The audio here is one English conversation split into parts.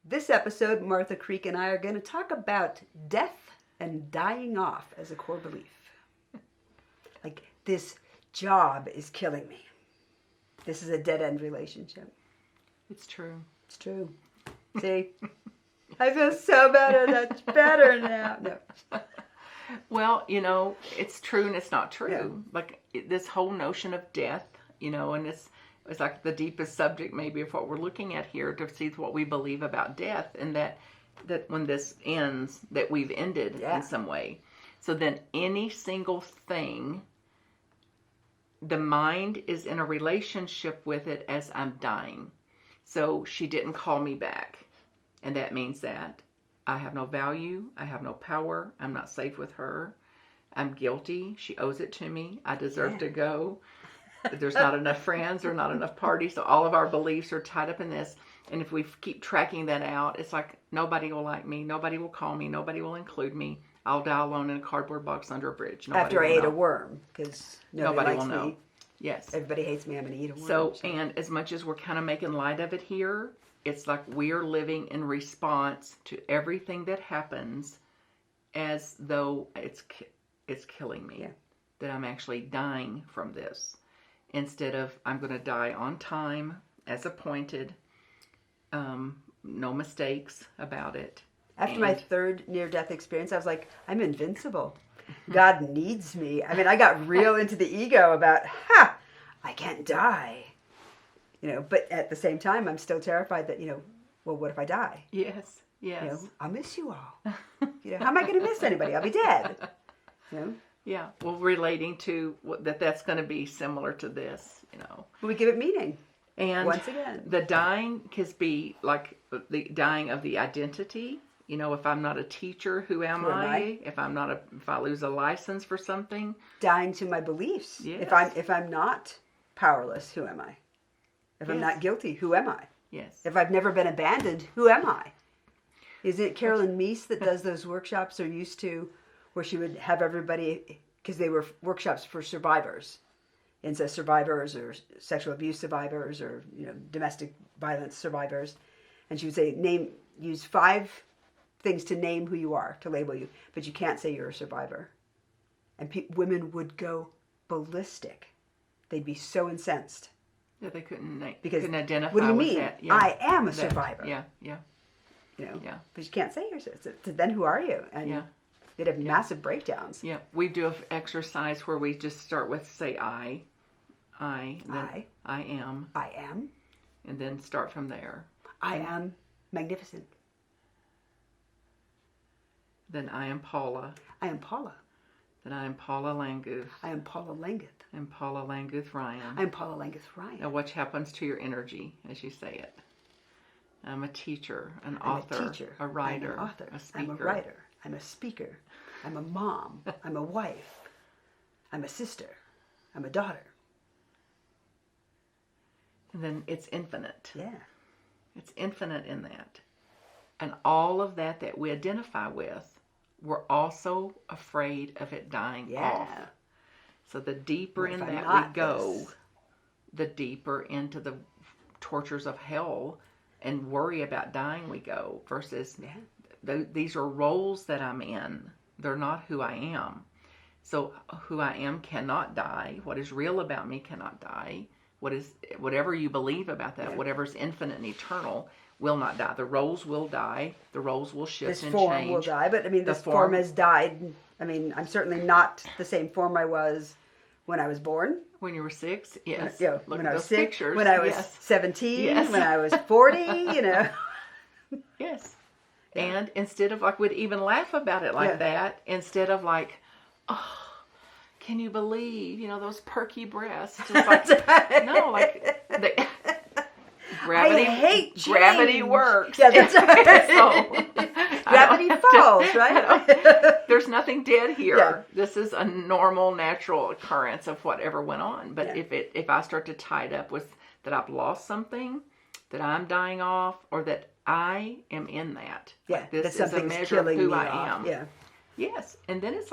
This episode, Martha Creek and I are going to talk about death and dying off as a core belief. Like, this job is killing me. This is a dead-end relationship. It's true. It's true. See? I feel so much better now. No. Well, it's true and it's not true. Yeah. Like, this whole notion of death, and it's like the deepest subject maybe of what we're looking at here, to see what we believe about death, and that when this ends, that we've ended in some way. So then any single thing, the mind is in a relationship with it as I'm dying. So she didn't call me back. And that means that I have no value. I have no power. I'm not safe with her. I'm guilty. She owes it to me. I deserve to go. There's not enough friends or not enough parties. So all of our beliefs are tied up in this. And if we keep tracking that out, it's like nobody will like me. Nobody will call me. Nobody will include me. I'll die alone in a cardboard box under a bridge. After I ate a worm, because nobody will know. Yes. Everybody hates me. I'm going to eat a worm. So, and as much as we're kind of making light of it here, it's like we're living in response to everything that happens as though it's killing me. Yeah. That I'm actually dying from this. Instead of, I'm going to die on time, as appointed, no mistakes about it. After my third near-death experience, I was like, I'm invincible. God needs me. I mean, I got real into the ego about, I can't die. But at the same time, I'm still terrified that, well, what if I die? Yes. I'll miss you all. How am I going to miss anybody? I'll be dead. Yeah, well, relating to that's going to be similar to this, We give it meaning. And once again, the dying can be like the dying of the identity. If I'm not a teacher, who am I? If I lose a license for something, dying to my beliefs. Yes. If I'm not powerless, who am I? If I'm not guilty, who am I? Yes. If I've never been abandoned, who am I? Is it Carolyn Meese that does those workshops, or used to, where she would have everybody, because they were workshops for survivors, incest survivors or sexual abuse survivors or domestic violence survivors, and she would say, use 5 things to name who you are, to label you, but you can't say you're a survivor. And women would go ballistic. They'd be so incensed. Yeah, they couldn't What identify. do you with mean? That. Yeah. I am a survivor. Yeah. Yeah. But you can't say you're. So then who are you? And they'd have massive breakdowns. Yeah. We do an exercise where we just start with say I. I am. I am. And then start from there. I am magnificent. Then I am Paula. I am Paula. Then I am Paula Languth. I am Paula Languth. I'm Paula Languth Ryan. I'm Paula Languth Ryan. Now what happens to your energy as you say it? I'm a teacher, an author, a writer, I'm an author. a speaker. I'm a writer. I'm a speaker. I'm a mom. I'm a wife. I'm a sister. I'm a daughter. And then it's infinite. Yeah. It's infinite in that. And all of that we identify with, we're also afraid of it dying off. So the deeper in that we go, the deeper into the tortures of hell and worry about dying we go, versus these are roles that I'm in. They're not who I am. So who I am cannot die. What is real about me cannot die. Whatever you believe about that, whatever's infinite and eternal, will not die. The roles will die. The roles will shift and change. This form will die, but this form has died. I'm certainly not the same form I was when I was born. When you were 6, yes. When I was 6, pictures. when I was 17, when I was 40, Yes. Yeah. And instead of we'd even laugh about it like that, instead of oh, can you believe, those perky breasts? It's no, gravity. I hate change. Gravity works. Yeah, that's right. Gravity falls, right? There's nothing dead here. Yeah. This is a normal, natural occurrence of whatever went on. But if I start to tie it up with that I've lost something, that I'm dying off, or that I am in that. This is a measure of who I am. Yeah. Yes. And then it's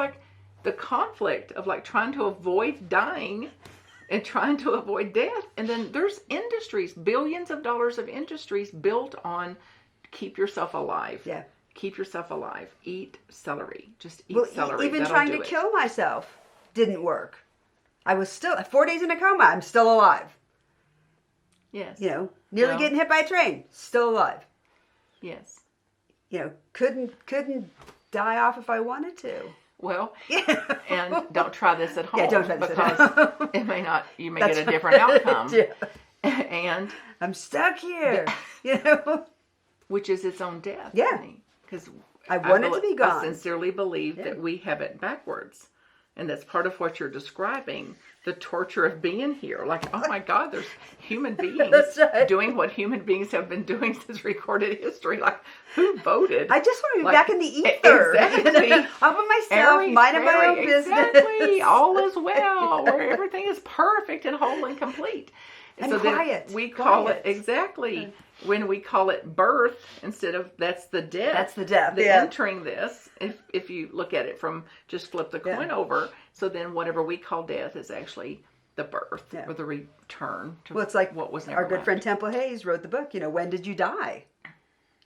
the conflict of trying to avoid dying and trying to avoid death. And then there's industries, billions of dollars of industries built on keep yourself alive. Yeah. Keep yourself alive. Eat celery. Just eat Well, celery. even That'll trying do to it. kill myself didn't work. I was still 4 days in a coma. I'm still alive. Yes. You know, nearly Well, getting hit by a train. Still alive. Yes. You know, couldn't die off if I wanted to. Well, Yeah. and don't try this at home. Yeah, don't try this at because home. it may not. You may That's get a different outcome. Yeah. And I'm stuck here. You know. which is its own death. Yeah. Because I want it to be gone. I sincerely believe that we have it backwards. And that's part of what you're describing, the torture of being here. Like, oh my God, there's human beings That's right. doing what human beings have been doing since recorded history. Like, who voted? I just want to be Like, back in the ether. exactly. You know, up with myself, minding my own business. Exactly. All is well, where everything is perfect and whole and complete. And so quiet. Then we call Quiet. it, exactly, when we call it birth instead of that's the death. That's the death, The yeah. entering this, if you look at it from just flip the coin over, so then whatever we call death is actually the birth or the return to Well, it's like what was never our good left. friend Temple Hayes wrote the book, you know, when did you die?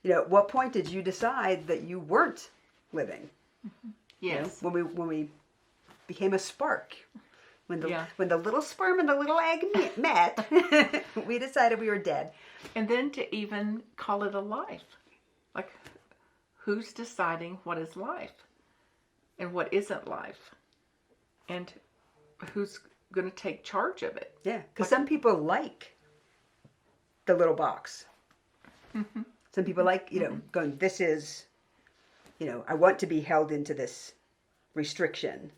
You know, at what point did you decide that you weren't living? Yes. You know, when we became a spark. When the Yeah. when the little sperm and the little egg met, we decided we were dead. And then to even call it a life. Like, who's deciding what is life and what isn't life? And who's going to take charge of it? Yeah, because some people like the little box. Some people like, you know, going, this is, you know, I want to be held into this restriction.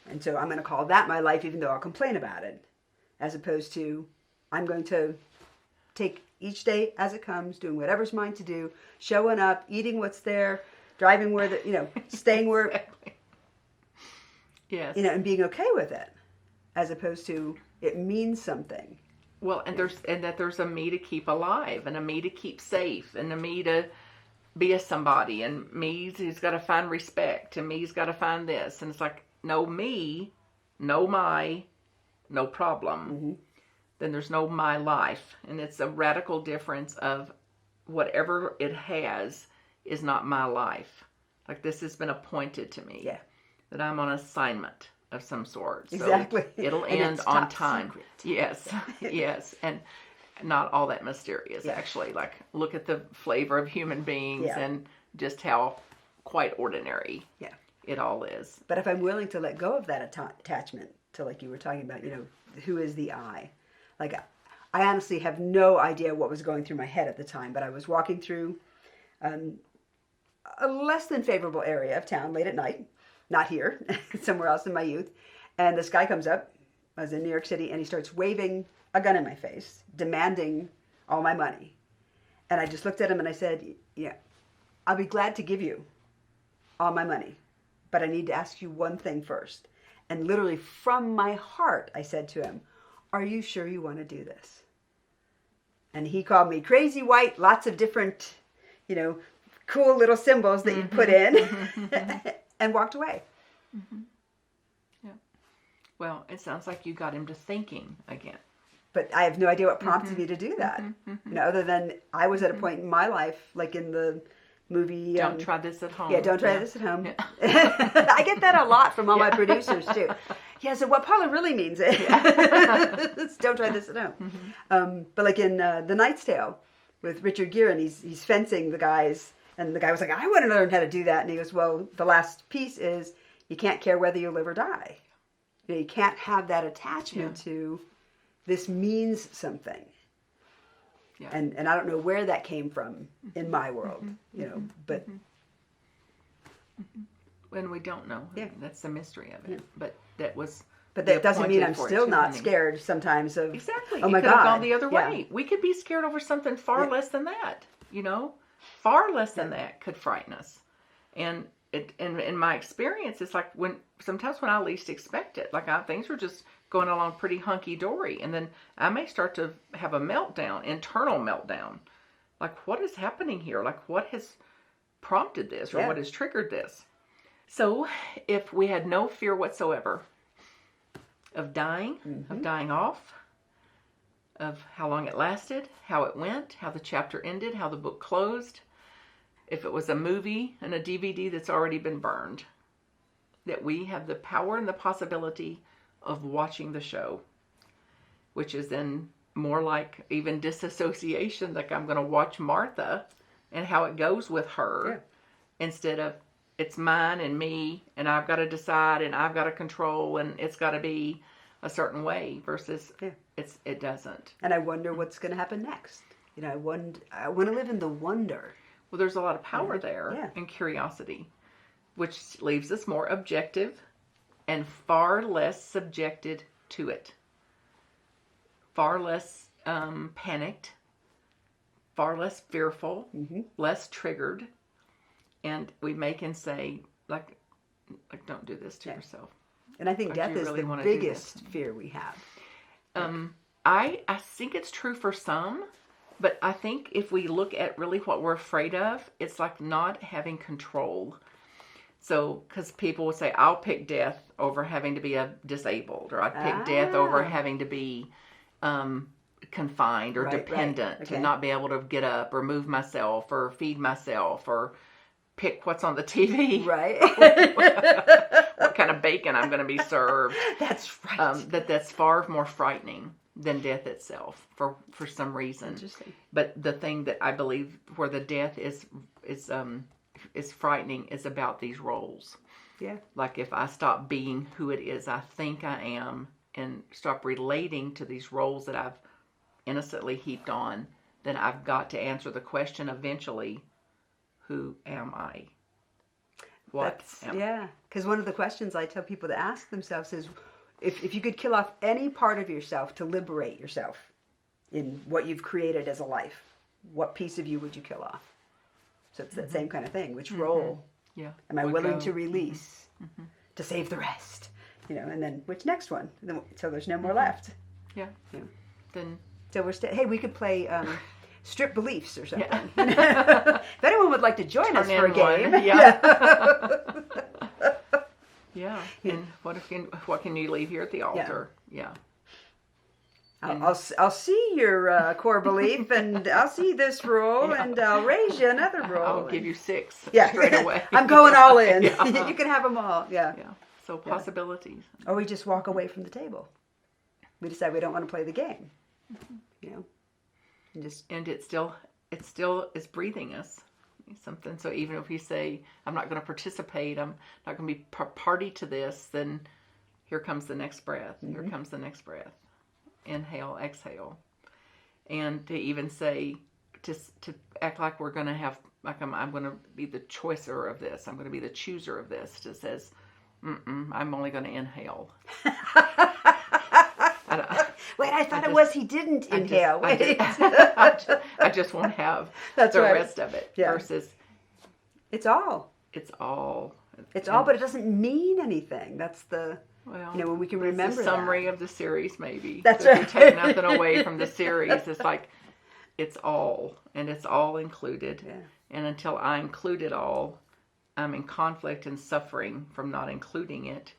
And so I'm going to call that my life, even though I'll complain about it. As opposed to, I'm going to take each day as it comes, doing whatever's mine to do, showing up, eating what's there, driving where the, you know, staying where, Exactly. Yes. you know, and being okay with it. As opposed to, it means something. Well, and there's a me to keep alive, and a me to keep safe, and a me to be a somebody, and me's got to find respect, and me's got to find this, and it's like no me, no my, no problem. Then there's no my life, and it's a radical difference of whatever it has is not my life. Like this has been appointed to me. Yeah. That I'm on assignment of some sort. So Exactly. it'll And end it's on top time. secret. Yes. Yes. And not all that mysterious, actually. Like, look at the flavor of human beings and just how quite ordinary it all is. But if I'm willing to let go of that attachment to, like you were talking about, you know, who is the I? Like, I honestly have no idea what was going through my head at the time, but I was walking through a less than favorable area of town late at night. Not here, somewhere else in my youth. And this guy comes up, I was in New York City, and he starts waving a gun in my face, demanding all my money. And I just looked at him and I said, yeah, I'll be glad to give you all my money, but I need to ask you one thing first. And literally from my heart, I said to him, are you sure you want to do this? And he called me crazy white, lots of different, you know, cool little symbols that you put in, and walked away. Yeah. Well, it sounds like you got him to thinking again. But I have no idea what prompted me to do that. You know, other than I was at a point in my life, like in the movie. Don't try this at home. Yeah, don't try this at home. Yeah. I get that a lot from all my producers too. Yeah, so what Paula really means is don't try this at home. But like in The Knight's Tale with Richard Gere, he's fencing the guys, and the guy was like, I want to learn how to do that. And he goes, well, the last piece is you can't care whether you live or die. You know, you can't have that attachment to this means something. Yeah. And I don't know where that came from in my world, you know, but. And we don't know. Yeah. That's the mystery of it. But that was. But that doesn't mean I'm appointed still not for it. scared sometimes of. Exactly. Oh my it could God. have gone the other way. We could be scared over something far less than that. You know, far less than that could frighten us. And in my experience, it's like sometimes when I least expect it, like things were just going along pretty hunky dory, and then I may start to have a meltdown, internal meltdown. Like, what is happening here? Like, what has prompted this, or what has triggered this? So, if we had no fear whatsoever of dying, of dying off, of how long it lasted, how it went, how the chapter ended, how the book closed. If it was a movie and a DVD that's already been burned, that we have the power and the possibility of watching the show, which is then more like even disassociation, like I'm going to watch Martha and how it goes with her, instead of it's mine and me and I've got to decide and I've got to control and it's got to be a certain way, versus it doesn't. And I wonder what's going to happen next. I want to live in the wonder. Well, there's a lot of power there and curiosity, which leaves us more objective and far less subjected to it. Far less panicked, far less fearful, less triggered. And we make and say, like don't do this to yourself. And I think death is really the biggest fear we have. I think it's true for some, but I think if we look at really what we're afraid of, it's like not having control. So, because people will say, I'll pick death over having to be disabled, or I'd pick death over having to be confined or dependent, to not be able to get up or move myself or feed myself or pick what's on the TV. Right. What kind of bacon I'm going to be served. That's right. That's far more frightening than death itself for some reason. Interesting. But the thing that I believe where the death is frightening is about these roles. Yeah. Like if I stop being who it is I think I am and stop relating to these roles that I've innocently heaped on, then I've got to answer the question eventually, who am I? What am I? Yeah, because one of the questions I tell people to ask themselves is, if you could kill off any part of yourself to liberate yourself in what you've created as a life, what piece of you would you kill off? So it's that same kind of thing. Which role am I willing to release to save the rest? And then which next one? So there's no more left. Yeah. Then. So hey, we could play strip beliefs or something. If anyone would like to join us for a game. Yeah. And what can you leave here at the altar? Yeah. I'll see your core belief, and I'll see this role, and I'll raise you another role. I'll give you 6 straight away. I'm going all in. You can have them all. Yeah. So possibilities. Or we just walk away from the table. We decide we don't want to play the game. And it still is breathing us something. So even if we say, I'm not going to participate, I'm not going to be party to this, then here comes the next breath. Here comes the next breath. Inhale, exhale. And to even say, to act like we're going to have, like I'm going to be the choicer of this. I'm going to be the chooser of this. It says, I'm only going to inhale. Wait, I thought it was he didn't inhale. I just won't have the rest of it. Yeah. Versus, it's all. It's all. It's all, but it doesn't mean anything. That's the. Well, when we can remember the summary of the series, maybe. That's so right. If you take nothing away from the series, it's like it's all, and it's all included. Yeah. And until I include it all, I'm in conflict and suffering from not including it,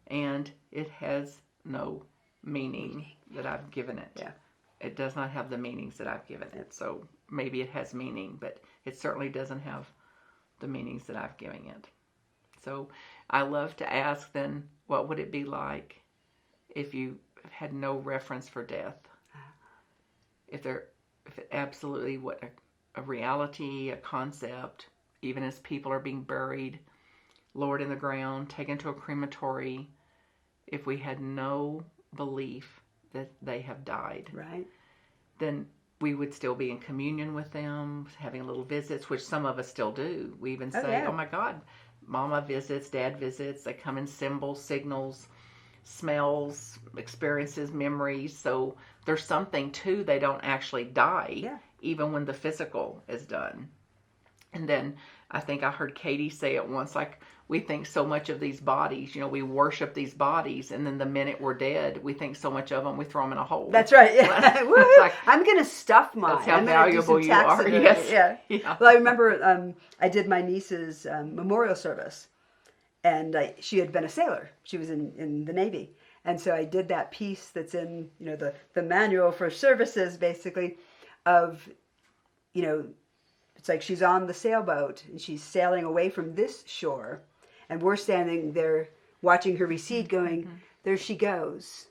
and it has no meaning that I've given it. Yeah. It does not have the meanings that I've given it. So maybe it has meaning, but it certainly doesn't have the meanings that I've given it. So I love to ask then, what would it be like if you had no reference for death? If it absolutely what a reality, a concept, even as people are being buried, lowered in the ground, taken to a crematory, if we had no belief that they have died, right, then we would still be in communion with them, having little visits, which some of us still do. We even say, oh my God, Mama visits, Dad visits. They come in symbols, signals, smells, experiences, memories. So there's something too. They don't actually die, even when the physical is done. And then I think I heard Katie say it once, like, we think so much of these bodies, we worship these bodies, and then the minute we're dead, we think so much of them, we throw them in a hole. That's right. Yeah. Like, I'm going to stuff mine. That's how valuable you are. Yes. Yeah. Well, I remember I did my niece's memorial service, and she had been a sailor. She was in the Navy. And so I did that piece that's in, the manual for services, basically, of, it's like she's on the sailboat and she's sailing away from this shore, and we're standing there watching her recede, going, there she goes,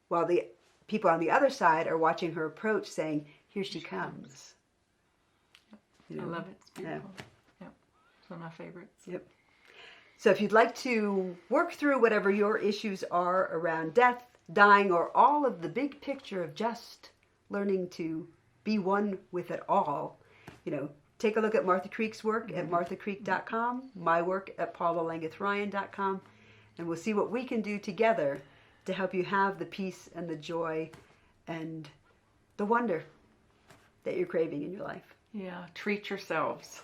while the people on the other side are watching her approach, saying, here she comes. I love it. It's beautiful. Yeah. It's one of my favorites. Yep. So if you'd like to work through whatever your issues are around death, dying, or all of the big picture of just learning to be one with it all, take a look at Martha Creek's work at marthacreek.com, my work at paulalangethryan.com, and we'll see what we can do together to help you have the peace and the joy and the wonder that you're craving in your life. Yeah, treat yourselves.